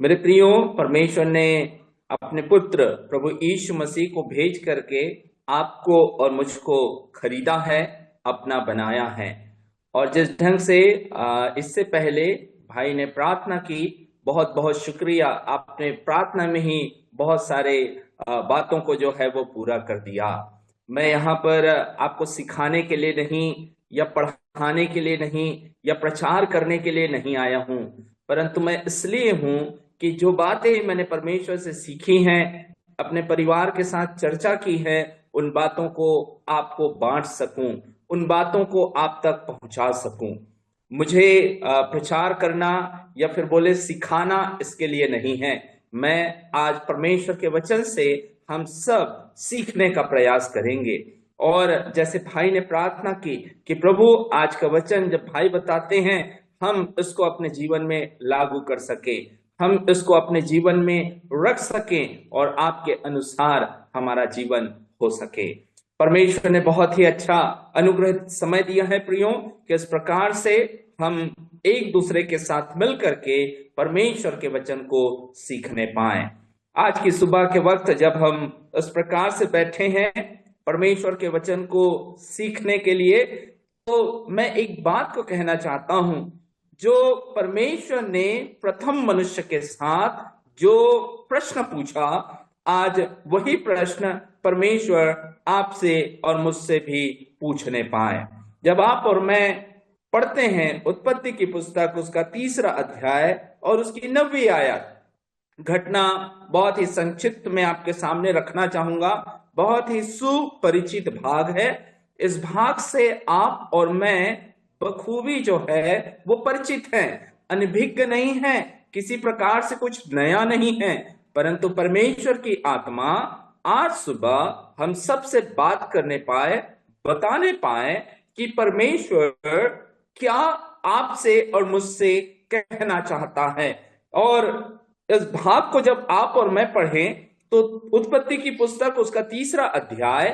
मेरे प्रियो, परमेश्वर ने अपने पुत्र प्रभु यीशु मसीह को भेज करके आपको और मुझको खरीदा है, अपना बनाया है। और जिस ढंग से इससे पहले भाई ने प्रार्थना की, बहुत बहुत शुक्रिया। आपने प्रार्थना में ही बहुत सारे बातों को जो है वो पूरा कर दिया। मैं यहाँ पर आपको सिखाने के लिए नहीं, या पढ़ाने के लिए नहीं, या प्रचार करने के लिए नहीं आया हूँ, परंतु मैं इसलिए हूँ कि जो बातें मैंने परमेश्वर से सीखी हैं, अपने परिवार के साथ चर्चा की है, उन बातों को आपको बांट सकूं, उन बातों को आप तक पहुंचा सकूं। मुझे प्रचार करना या फिर बोले सिखाना इसके लिए नहीं है। मैं आज परमेश्वर के वचन से हम सब सीखने का प्रयास करेंगे। और जैसे भाई ने प्रार्थना की कि प्रभु आज का वचन जब भाई बताते हैं, हम इसको अपने जीवन में लागू कर सके, हम इसको अपने जीवन में रख सकें और आपके अनुसार हमारा जीवन हो सके। परमेश्वर ने बहुत ही अच्छा अनुग्रह समय दिया है प्रियो, कि इस प्रकार से हम एक दूसरे के साथ मिल करके परमेश्वर के वचन को सीखने पाए। आज की सुबह के वक्त जब हम इस प्रकार से बैठे हैं परमेश्वर के वचन को सीखने के लिए, तो मैं एक बात को कहना चाहता हूं। जो परमेश्वर ने प्रथम मनुष्य के साथ जो प्रश्न पूछा, आज वही प्रश्न परमेश्वर आपसे और मुझसे भी पूछने पाए। जब आप और मैं पढ़ते हैं उत्पत्ति की पुस्तक, उसका 3रा अध्याय और उसकी 9वीं आयत, घटना बहुत ही संक्षिप्त में आपके सामने रखना चाहूंगा। बहुत ही सुपरिचित भाग है। इस भाग से आप और मैं बखूबी जो है वो परिचित हैं, अनभिज्ञ नहीं है, किसी प्रकार से कुछ नया नहीं है। परंतु परमेश्वर की आत्मा आज सुबह हम सबसे बात करने पाए, बताने पाए कि परमेश्वर क्या आपसे और मुझसे कहना चाहता है। और इस भाग को जब आप और मैं पढ़ें तो उत्पत्ति की पुस्तक उसका 3रा अध्याय,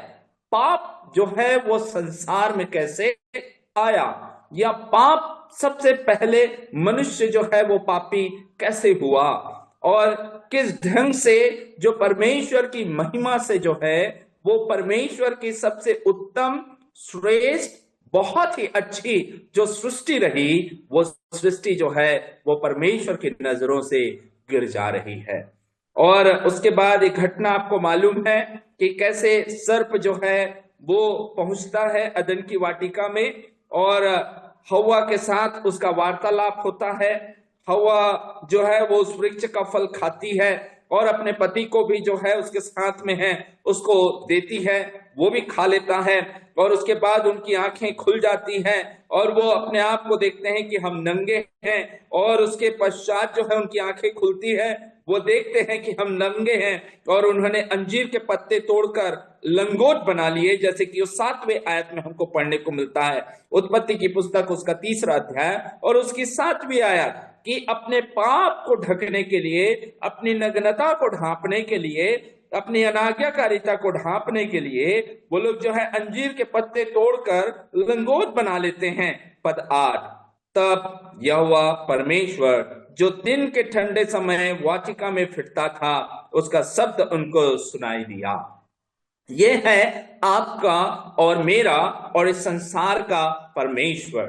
पाप जो है वो संसार में कैसे आया, या पाप सबसे पहले मनुष्य जो है वो पापी कैसे हुआ, और किस ढंग से जो परमेश्वर की महिमा से जो है वो परमेश्वर की सबसे उत्तम, श्रेष्ठ, बहुत ही अच्छी जो सृष्टि रही, वो सृष्टि जो है वो परमेश्वर की नजरों से गिर जा रही है। और उसके बाद एक घटना आपको मालूम है कि कैसे सर्प जो है वो पहुंचता है अदन की वाटिका में और हवा के साथ उसका वार्तालाप होता है। हवा जो है वो उस वृक्ष का फल खाती है और अपने पति को भी जो है उसके साथ में है उसको देती है, वो भी खा लेता है। और उसके बाद उनकी आंखें खुल जाती हैं और वो अपने आप को देखते हैं कि हम नंगे हैं। और उसके पश्चात जो है उनकी आंखें खुलती है, वो देखते हैं कि हम नंगे हैं और उन्होंने अंजीर के पत्ते तोड़कर लंगोट बना लिए, जैसे कि उस 7वें आयत में हमको पढ़ने को मिलता है। उत्पत्ति की पुस्तक उसका 3रा अध्याय और उसकी 7वीं आयत, कि अपने पाप को ढकने के लिए, अपनी नग्नता को ढांपने के लिए, अपनी अनाज्ञाकारिता को ढांपने के लिए वो लोग जो है अंजीर के पत्ते तोड़कर लंगोट बना लेते हैं। पद 8, तब यहोवा परमेश्वर जो दिन के ठंडे समय वाटिका में फिरता था, उसका शब्द उनको सुनाई दिया। ये है आपका और मेरा और इस संसार का परमेश्वर।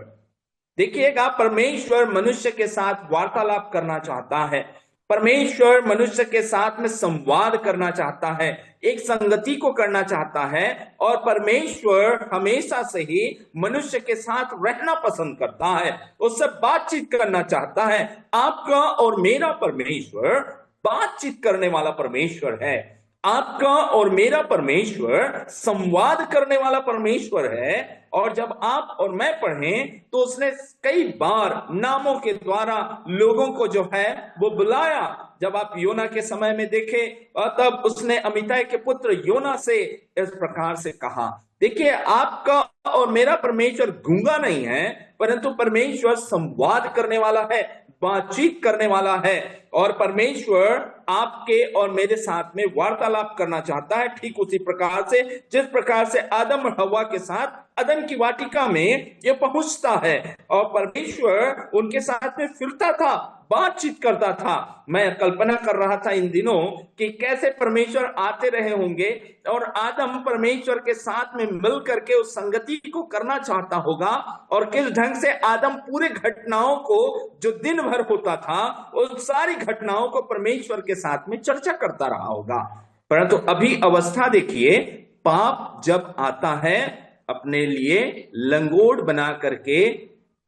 देखिएगा, परमेश्वर मनुष्य के साथ वार्तालाप करना चाहता है। परमेश्वर मनुष्य के साथ में संवाद करना चाहता है, एक संगति को करना चाहता है। और परमेश्वर हमेशा से ही मनुष्य के साथ रहना पसंद करता है, उससे बातचीत करना चाहता है। आपका और मेरा परमेश्वर बातचीत करने वाला परमेश्वर है। आपका और मेरा परमेश्वर संवाद करने वाला परमेश्वर है। और जब आप और मैं पढ़ें तो उसने कई बार नामों के द्वारा लोगों को जो है वो बुलाया। जब आप योना के समय में देखें तब उसने अमित्ताई के पुत्र योना से इस प्रकार से कहा। देखिए, आपका और मेरा परमेश्वर गूंगा नहीं है, परंतु परमेश्वर संवाद करने वाला है, बातचीत करने वाला है। और परमेश्वर आपके और मेरे साथ में वार्तालाप करना चाहता है, ठीक उसी प्रकार से जिस प्रकार से आदम और हव्वा के साथ अदन की वाटिका में ये पहुंचता है और परमेश्वर उनके साथ में फिरता था, बातचीत करता था। मैं कल्पना कर रहा था इन दिनों कि कैसे परमेश्वर आते रहे होंगे और आदम परमेश्वर के साथ में मिल करके उस संगति को करना चाहता होगा, और किस ढंग से आदम पूरे घटनाओं को जो दिन भर होता था उन सारी घटनाओं को परमेश्वर के साथ में चर्चा करता रहा होगा। परंतु अभी अवस्था देखिए, पाप जब आता है अपने लिए लंगोट बना करके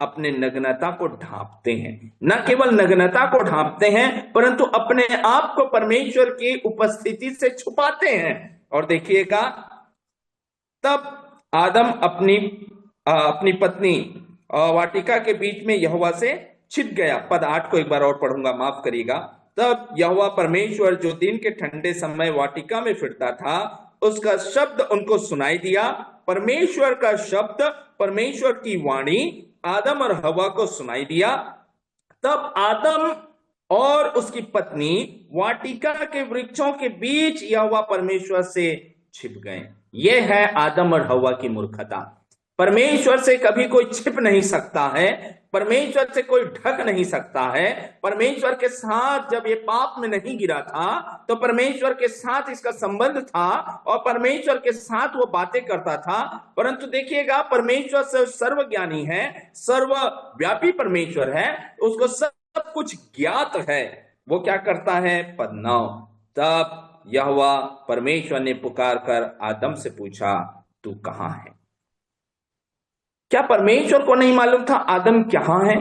अपने नग्नता को ढांपते हैं। न केवल नग्नता को ढांपते हैं परंतु अपने आप को परमेश्वर की उपस्थिति से छुपाते हैं। और देखिएगा, तब आदम अपनी पत्नी वाटिका के बीच में यहोवा से छिप गया। पद 8 को एक बार और पढ़ूंगा, माफ करिएगा। तब यहोवा परमेश्वर जो दिन के ठंडे समय वाटिका में फिरता था, उसका शब्द उनको सुनाई दिया। परमेश्वर का शब्द, परमेश्वर की वाणी आदम और हवा को सुनाई दिया। तब आदम और उसकी पत्नी वाटिका के वृक्षों के बीच यहोवा परमेश्वर से छिप गए। यह है आदम और हवा की मूर्खता। परमेश्वर से कभी कोई छिप नहीं सकता है, परमेश्वर से कोई ढक नहीं सकता है। परमेश्वर के साथ जब ये पाप में नहीं गिरा था तो परमेश्वर के साथ इसका संबंध था और परमेश्वर के साथ वो बातें करता था। परंतु देखिएगा, परमेश्वर सर्वज्ञानी है, सर्वव्यापी परमेश्वर है, उसको सब कुछ ज्ञात है। वो क्या करता है? पद 9, तब यहोवा परमेश्वर ने पुकार कर आदम से पूछा, तू कहां है? क्या परमेश्वर को नहीं मालूम था आदम कहां है?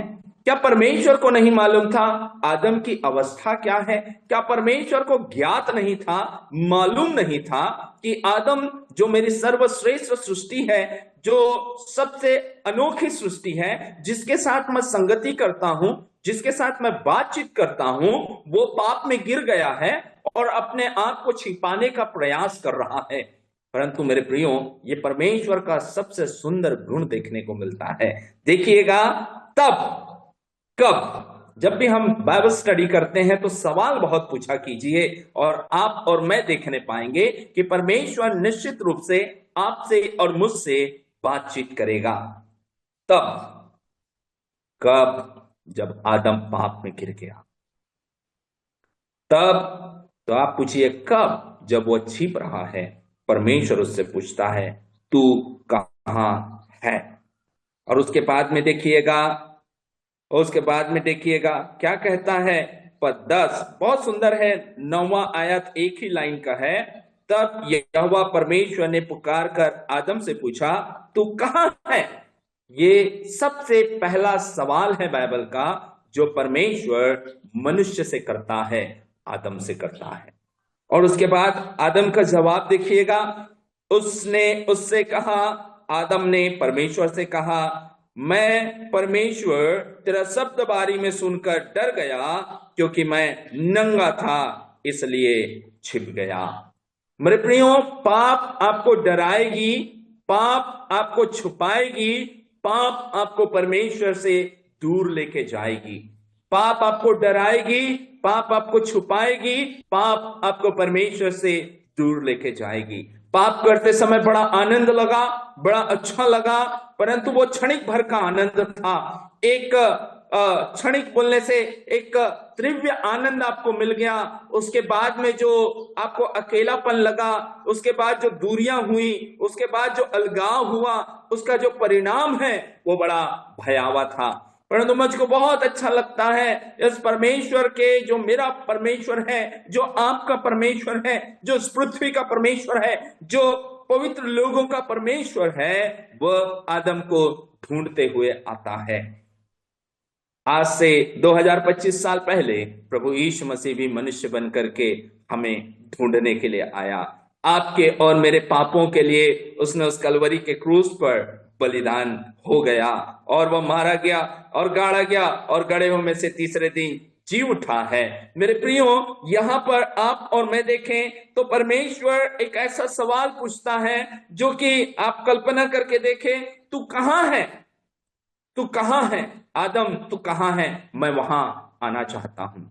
क्या परमेश्वर को नहीं मालूम था आदम की अवस्था क्या है? क्या परमेश्वर को ज्ञात नहीं था, मालूम नहीं था कि आदम जो मेरी सर्वश्रेष्ठ सृष्टि है, जो सबसे अनोखी सृष्टि है, जिसके साथ मैं संगति करता हूं, जिसके साथ मैं बातचीत करता हूं, वो पाप में गिर गया है और अपने आप को छिपाने का प्रयास कर रहा है। परंतु मेरे प्रियो, ये परमेश्वर का सबसे सुंदर गुण देखने को मिलता है। देखिएगा, तब कब जब भी हम बाइबल स्टडी करते हैं तो सवाल बहुत पूछा कीजिए और आप और मैं देखने पाएंगे कि परमेश्वर निश्चित रूप से आपसे और मुझसे बातचीत करेगा। तब कब? जब आदम पाप में गिर गया। तब तो आप पूछिए कब? जब वो छिप रहा है, परमेश्वर उससे पूछता है, तू कहां है? और उसके बाद में देखिएगा क्या कहता है। पद 10 बहुत सुंदर है, 9वां आयत एक ही लाइन का है। तब यहोवा परमेश्वर ने पुकार कर आदम से पूछा, तू कहां है? ये सबसे पहला सवाल है बाइबल का जो परमेश्वर मनुष्य से करता है, आदम से करता है। और उसके बाद आदम का जवाब देखिएगा, उसने उससे कहा, आदम ने परमेश्वर से कहा, मैं परमेश्वर तेरा शब्द बारी में सुनकर डर गया, क्योंकि मैं नंगा था इसलिए छिप गया। मेरे प्रियो, पाप आपको डराएगी, पाप आपको छुपाएगी, पाप आपको परमेश्वर से दूर लेके जाएगी। पाप आपको डराएगी, पाप आपको छुपाएगी, पाप आपको परमेश्वर से दूर लेके जाएगी। पाप करते समय बड़ा आनंद लगा, बड़ा अच्छा लगा, परंतु वो क्षणिक भर का आनंद था। एक क्षणिक बोलने से एक तीव्र आनंद आपको मिल गया, उसके बाद में जो आपको अकेलापन लगा, उसके बाद जो दूरियां हुई, उसके बाद जो अलगाव हुआ, उसका जो परिणाम है वो बड़ा भयावह था। परंतु मुझको बहुत अच्छा लगता है इस परमेश्वर के, जो मेरा परमेश्वर है, जो आपका परमेश्वर है, जो इस पृथ्वी का परमेश्वर है, जो पवित्र लोगों का परमेश्वर है, वह आदम को ढूंढते हुए आता है। आज से 2025 साल पहले प्रभु यीशु मसीह भी मनुष्य बन करके हमें ढूंढने के लिए आया। आपके और मेरे पापों के लिए उसने उस कलवरी के क्रूस पर बलिदान हो गया और वह मारा गया और गाड़ा गया और गड़े हुए में से तीसरे दिन जी उठा है। मेरे प्रियो, यहां पर आप और मैं देखें तो परमेश्वर एक ऐसा सवाल पूछता है जो कि आप कल्पना करके देखें, तू कहां है? तू कहां है? आदम तू कहां है? मैं वहां आना चाहता हूं।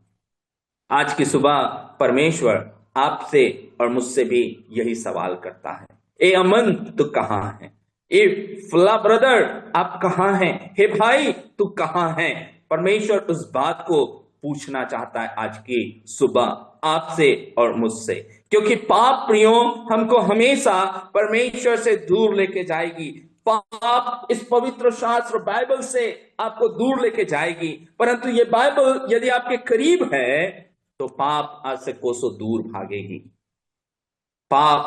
आज की सुबह परमेश्वर आपसे और मुझसे भी यही सवाल करता है, ए अमन तू कहाँ है? ए फला ब्रदर आप कहाँ हैं? हे भाई तू कहाँ है? परमेश्वर उस बात को पूछना चाहता है आज की सुबह आपसे और मुझसे, क्योंकि पाप प्रियो हमको हमेशा परमेश्वर से दूर लेके जाएगी। पाप इस पवित्र शास्त्र बाइबल से आपको दूर लेके जाएगी, परंतु ये बाइबल यदि आपके करीब है तो पाप आज से कोसों दूर भागेगी। पाप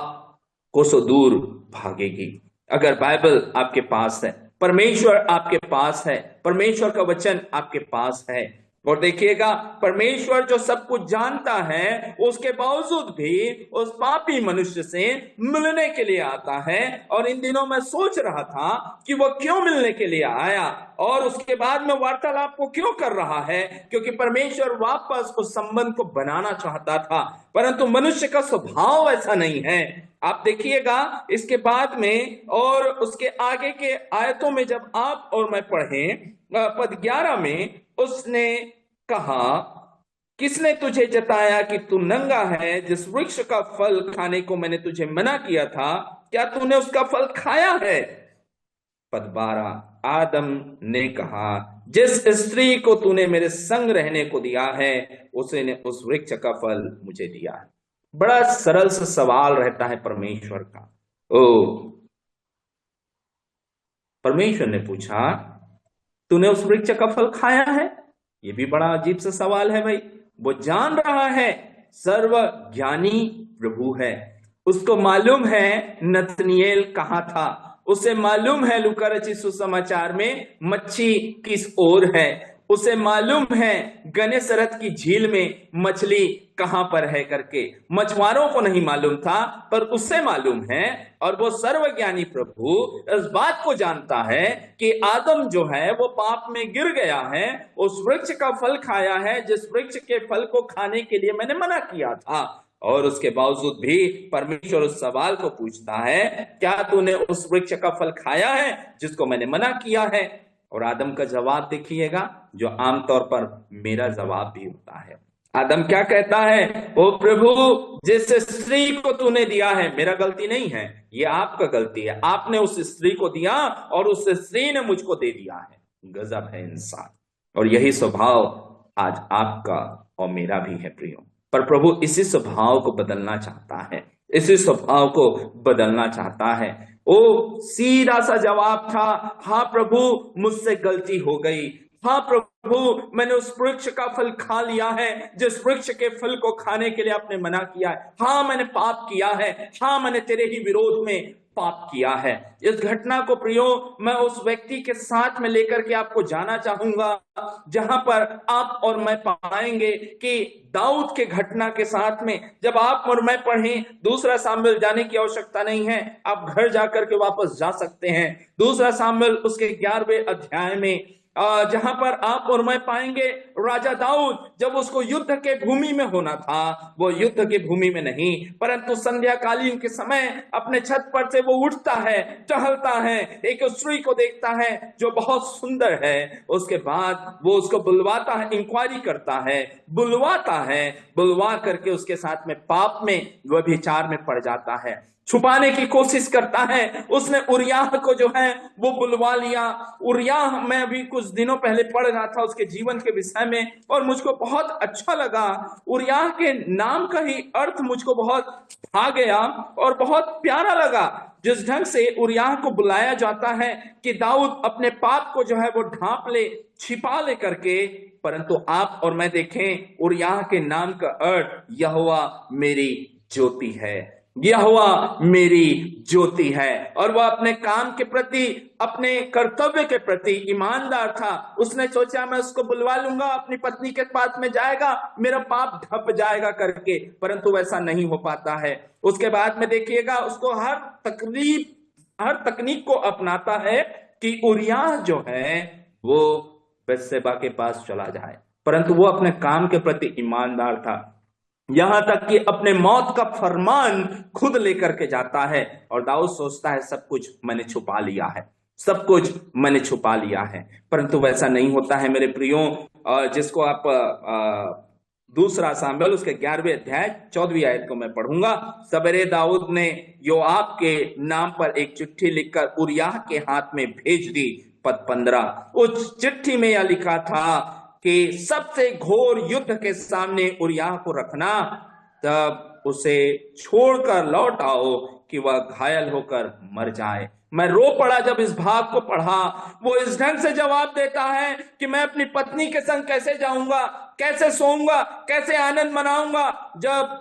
कोसों दूर भागेगी अगर बाइबल आपके पास है, परमेश्वर आपके पास है, परमेश्वर का वचन आपके पास है। और देखिएगा, परमेश्वर जो सब कुछ जानता है उसके बावजूद भी उस पापी मनुष्य से मिलने के लिए आता है। और इन दिनों मैं सोच रहा था कि वो क्यों मिलने के लिए आया और उसके बाद में वार्तालाप को क्यों कर रहा है, क्योंकि परमेश्वर वापस उस संबंध को बनाना चाहता था, परंतु मनुष्य का स्वभाव ऐसा नहीं है। आप देखिएगा इसके बाद में और उसके आगे के आयतों में जब आप और मैं पढ़ें पद 11 में, उसने कहा, किसने तुझे जताया कि तू नंगा है? जिस वृक्ष का फल खाने को मैंने तुझे मना किया था, क्या तूने उसका फल खाया है? पद 12, आदम ने कहा, जिस स्त्री को तूने मेरे संग रहने को दिया है उसने उस वृक्ष का फल मुझे दिया है। बड़ा सरल सा सवाल रहता है परमेश्वर का। ओ परमेश्वर ने पूछा, तूने उस वृक्ष का फल खाया है? ये भी बड़ा अजीब सा सवाल है भाई। वो जान रहा है सर्व ज्ञानी प्रभु है, उसको मालूम है नतनिएल कहाँ था, उसे मालूम है लूका रचित सुसमाचार में मच्छी किस ओर है, उसे मालूम है गनेसरत की झील में मछली कहां पर है करके। मछुआरों को नहीं मालूम था पर उससे मालूम है। और वो सर्वज्ञानी प्रभु इस बात को जानता है कि आदम जो है वो पाप में गिर गया है, उस वृक्ष का फल खाया है जिस वृक्ष के फल को खाने के लिए मैंने मना किया था। और उसके बावजूद भी परमेश्वर उस सवाल को पूछता है, क्या तूने उस वृक्ष का फल खाया है जिसको मैंने मना किया है? और आदम का जवाब देखिएगा, जो आमतौर पर मेरा जवाब भी होता है। आदम क्या कहता है? ओ प्रभु, जिस स्त्री को तूने दिया है, मेरा गलती नहीं है, ये आपका गलती है, आपने उस स्त्री को दिया और उस स्त्री ने मुझको दे दिया है। गजब है इंसान। और यही स्वभाव आज आपका और मेरा भी है प्रियो। पर प्रभु इसी स्वभाव को बदलना चाहता है, इसी स्वभाव को बदलना चाहता है। ओ सीधा सा जवाब था, हाँ प्रभु मुझसे गलती हो गई, हाँ प्रभु मैंने उस वृक्ष का फल खा लिया है जिस वृक्ष के फल को खाने के लिए आपने मना किया है, हाँ मैंने पाप किया है, हाँ मैंने तेरे ही विरोध में पाप किया है। इस घटना को प्रियो मैं उस व्यक्ति के साथ में लेकर के आपको जाना चाहूंगा जहां पर आप और मैं पाएंगे कि दाऊद के घटना के साथ में जब आप और मैं पढ़ें, दूसरा सामुएल जाने की आवश्यकता नहीं है, आप घर जाकर के वापस जा सकते हैं। दूसरा सामुएल उसके 11वें अध्याय में जहां पर आप और मैं पाएंगे राजा दाऊद जब उसको युद्ध के भूमि में होना था, वो युद्ध की भूमि में नहीं परंतु संध्याकालीन के समय अपने छत पर से वो उठता है, टहलता है, एक स्त्री को देखता है जो बहुत सुंदर है, उसके बाद वो उसको बुलवाता है, इंक्वायरी करता है, बुलवाता है, बुलवा करके उसके साथ में पाप में व्यभिचार में पड़ जाता है, छुपाने की कोशिश करता है। उसने उरियाह को जो है वो बुलवा लिया। उरियाह मैं अभी कुछ दिनों पहले पढ़ रहा था उसके जीवन के विषय में और मुझको बहुत अच्छा लगा। उरियाह के नाम का ही अर्थ मुझको बहुत भा गया और बहुत प्यारा लगा, जिस ढंग से उरियाह को बुलाया जाता है कि दाऊद अपने पाप को जो है वो ढांप ले, छिपा ले करके। परंतु आप और मैं देखें उरियाह के नाम का अर्थ यहोवा मेरी ज्योति है, यहोवा मेरी ज्योति है। और वह अपने काम के प्रति, अपने कर्तव्य के प्रति ईमानदार था। उसने सोचा मैं उसको बुलवा लूंगा, अपनी पत्नी के पास में जाएगा, मेरा पाप ढप जाएगा करके, परंतु वैसा नहीं हो पाता है। उसके बाद में देखिएगा उसको हर तकनीक को अपनाता है कि उरिय्याह जो है वो बत्शेबा के पास चला जाए, परंतु वो अपने काम के प्रति ईमानदार था, यहां तक कि अपने मौत का फरमान खुद लेकर के जाता है। और दाऊद सोचता है सब कुछ मैंने छुपा लिया है, सब कुछ मैंने छुपा लिया है, परंतु वैसा नहीं होता है मेरे प्रियो। जिसको आप दूसरा सामुएल उसके 11वें अध्याय 14वीं आयत को मैं पढ़ूंगा। सवेरे दाऊद ने योआब के नाम पर एक चिट्ठी लिखकर उरिय्याह के हाथ में भेज दी। पद 15, उस चिट्ठी में यह लिखा था कि सबसे घोर युद्ध के सामने उरिय्याह को रखना, तब उसे छोड़कर लौट आओ कि वह घायल होकर मर जाए। मैं रो पड़ा जब इस भाग को पढ़ा। वो इस ढंग से जवाब देता है कि मैं अपनी पत्नी के संग कैसे जाऊंगा, कैसे सोऊंगा, कैसे आनंद मनाऊंगा, जब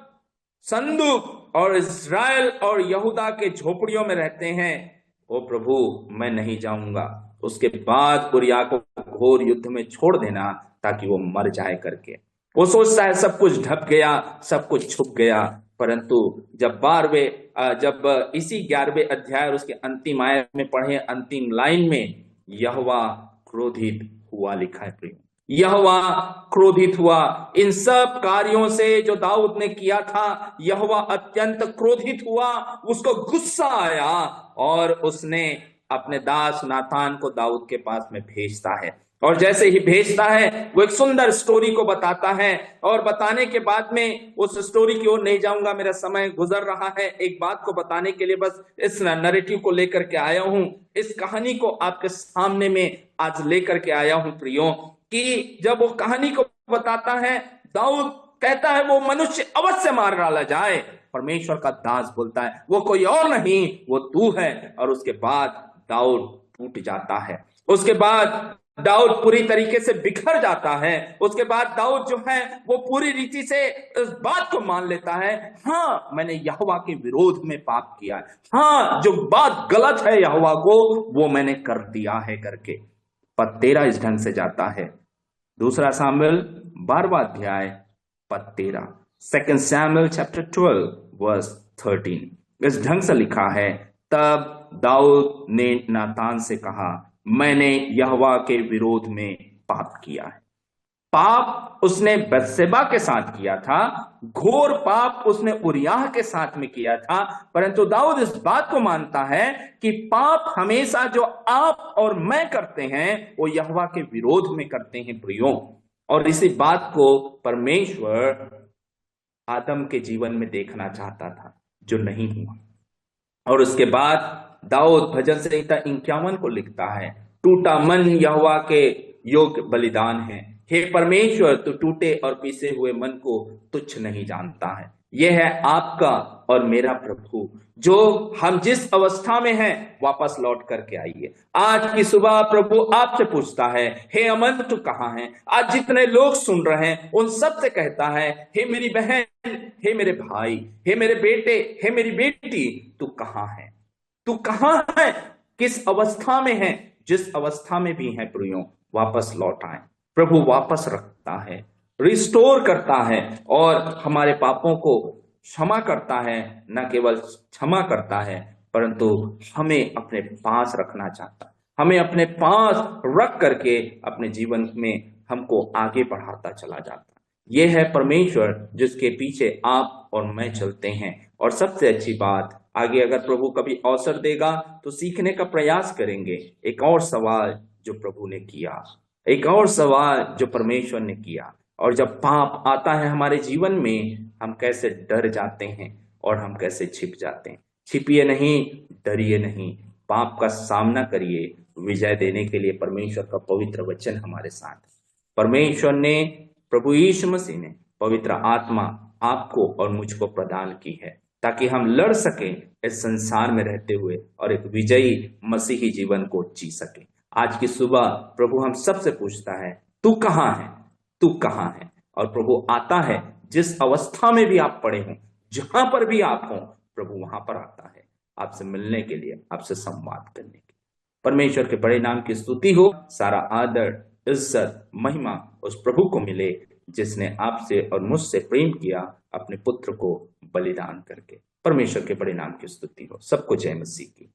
संदूक और इस्राएल और यहूदा के झोपड़ियों में रहते हैं। ओ प्रभु, मैं नहीं जाऊंगा। उसके बाद उरिय्याह को घोर युद्ध में छोड़ देना ताकि वो मर जाए करके। वो सोचता है सब कुछ ढक गया, सब कुछ छुप गया, परंतु जब इसी 11वें अध्याय और उसके अंतिम आयत में पढ़े अंतिम लाइन में यहोवा क्रोधित हुआ लिखा है प्रिय। यहोवा क्रोधित हुआ इन सब कार्यों से जो दाऊद ने किया था। यहोवा अत्यंत क्रोधित हुआ, उसको गुस्सा आया और उसने अपने दास नातान को दाऊद के पास में भेजता है। और जैसे ही भेजता है वो एक सुंदर स्टोरी को बताता है, और बताने के बाद में उस स्टोरी की ओर नहीं जाऊंगा, मेरा समय गुजर रहा है। एक बात को बताने के लिए बस इस नैरेटिव को लेकर के आया हूं, इस कहानी को आपके सामने में आज लेकर के आया हूं प्रियो, कि जब वो कहानी को बताता है, दाऊद कहता है वो मनुष्य अवश्य मार डाला जाए। परमेश्वर का दास बोलता है वो कोई और नहीं, वो तू है। और उसके बाद दाऊद टूट जाता है। उसके बाद दाऊद पूरी तरीके से बिखर जाता है। उसके बाद दाऊद जो है वो पूरी रीति से इस बात को मान लेता है, हाँ मैंने यहोवा के विरोध में पाप किया है, हाँ जो बात गलत है यहोवा को वो मैंने कर दिया है करके। पद 13 इस ढंग से जाता है, दूसरा सामुएल 12वां अध्याय पद 13, 2 Samuel chapter 12 verse 13 इस ढंग से लिखा है, तब दाऊद ने नातान से कहा, मैंने यहोवा के विरोध में पाप किया है। पाप उसने बत्शेबा के साथ किया था, घोर पाप उसने उरिय्याह के साथ में किया था, परंतु दाऊद इस बात को मानता है कि पाप हमेशा जो आप और मैं करते हैं वो यहोवा के विरोध में करते हैं प्रियो। और इसी बात को परमेश्वर आदम के जीवन में देखना चाहता था, जो नहीं हुआ। और उसके बाद दाऊद भजन संहिता 51 को लिखता है, टूटा मन यहोवा के योग्य बलिदान है। हे परमेश्वर, तू टूटे और पीसे हुए मन को तुच्छ नहीं जानता है। यह है आपका और मेरा प्रभु, जो हम जिस अवस्था में हैं वापस लौट करके आइए। आज की सुबह प्रभु आपसे पूछता है, हे अमन तू कहाँ है? आज जितने लोग सुन रहे हैं उन सब से कहता है, हे मेरी बहन, हे मेरे भाई, हे मेरे बेटे, हे मेरी बेटी, तू कहाँ है? तू कहाँ है? किस अवस्था में है? जिस अवस्था में भी है प्रियो, वापस लौट आए। प्रभु वापस रखता है, रिस्टोर करता है और हमारे पापों को क्षमा करता है। न केवल क्षमा करता है परंतु हमें अपने पास रखना चाहता है। हमें अपने पास रख करके अपने जीवन में हमको आगे बढ़ाता चला जाता है। यह है परमेश्वर जिसके पीछे आप और मैं चलते हैं। और सबसे अच्छी बात, आगे अगर प्रभु कभी अवसर देगा तो सीखने का प्रयास करेंगे। एक और सवाल जो प्रभु ने किया, एक और सवाल जो परमेश्वर ने किया, और जब पाप आता है हमारे जीवन में हम कैसे डर जाते हैं और हम कैसे छिप जाते हैं। छिपिए नहीं, डरिए नहीं, पाप का सामना करिए। विजय देने के लिए परमेश्वर का पवित्र वचन हमारे साथ। परमेश्वर ने, प्रभु यीशु मसीह ने पवित्र आत्मा आपको और मुझको प्रदान की है ताकि हम लड़ सके इस संसार में रहते हुए और एक विजयी मसीही जीवन को जी सके। आज की सुबह प्रभु हम सबसे पूछता है, तू कहाँ है? तू कहाँ है? और प्रभु आता है, जिस अवस्था में भी आप पड़े हों, जहां पर भी आप हों, प्रभु वहां पर आता है आपसे मिलने के लिए, आपसे संवाद करने के लिए। परमेश्वर के बड़े नाम की स्तुति हो। सारा आदर, इज्जत, महिमा उस प्रभु को मिले जिसने आपसे और मुझसे प्रेम किया अपने पुत्र को बलिदान करके। परमेश्वर के बड़े नाम की स्तुति हो। सबको जय मसीह की।